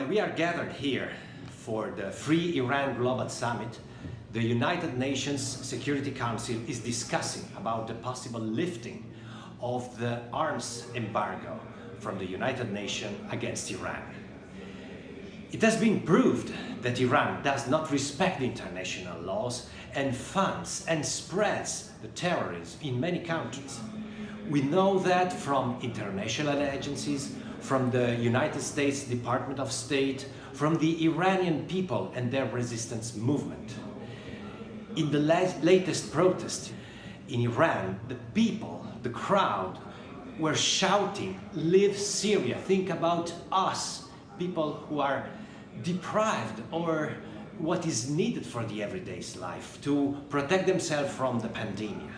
While we are gathered here for the Free Iran Global Summit, the United Nations Security Council is discussing about the possible lifting of the arms embargo from the United Nations against Iran. It has been proved that Iran does not respect international laws and funds and spreads the terrorism in many countries. We know that from international agencies, from the United States Department of State, from the Iranian people and their resistance movement. In the latest protest in Iran, the people, the crowd, were shouting, "Leave Syria, think about us," people who are deprived or what is needed for the everyday life to protect themselves from the pandemic.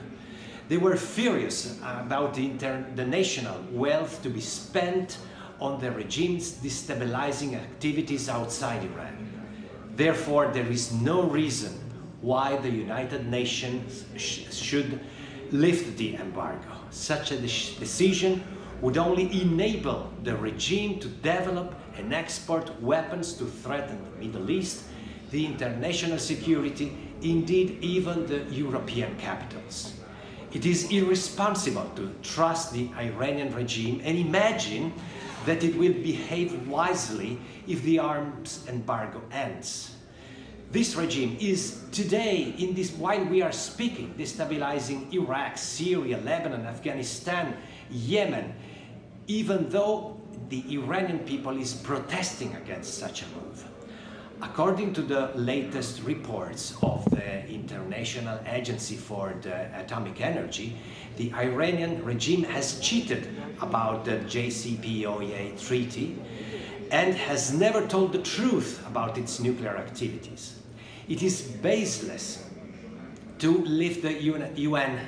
They were furious about the national wealth to be spent on the regime's destabilizing activities outside Iran. Therefore, there is no reason why the United Nations should lift the embargo. Such a decision would only enable the regime to develop and export weapons to threaten the Middle East, the international security, indeed even the European capitals. It is irresponsible to trust the Iranian regime and imagine that it will behave wisely if the arms embargo ends. This regime is today, while we are speaking, destabilizing Iraq, Syria, Lebanon, Afghanistan, Yemen, even though the Iranian people is protesting against such a move. According to the latest reports of the International Agency for the Atomic Energy, the Iranian regime has cheated about the JCPOA treaty and has never told the truth about its nuclear activities. It is baseless to lift the UN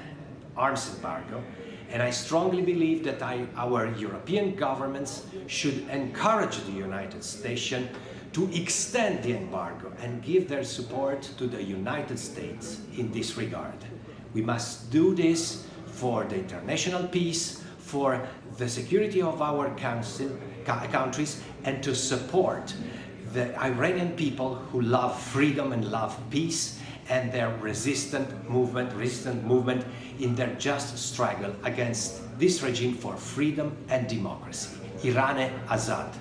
arms embargo, and I strongly believe that our European governments should encourage the United States to extend the embargo and give their support to the United States in this regard. We must do this for the international peace, for the security of our countries, and to support the Iranian people who love freedom and love peace and their resistant movement in their just struggle against this regime for freedom and democracy. Iran Azad.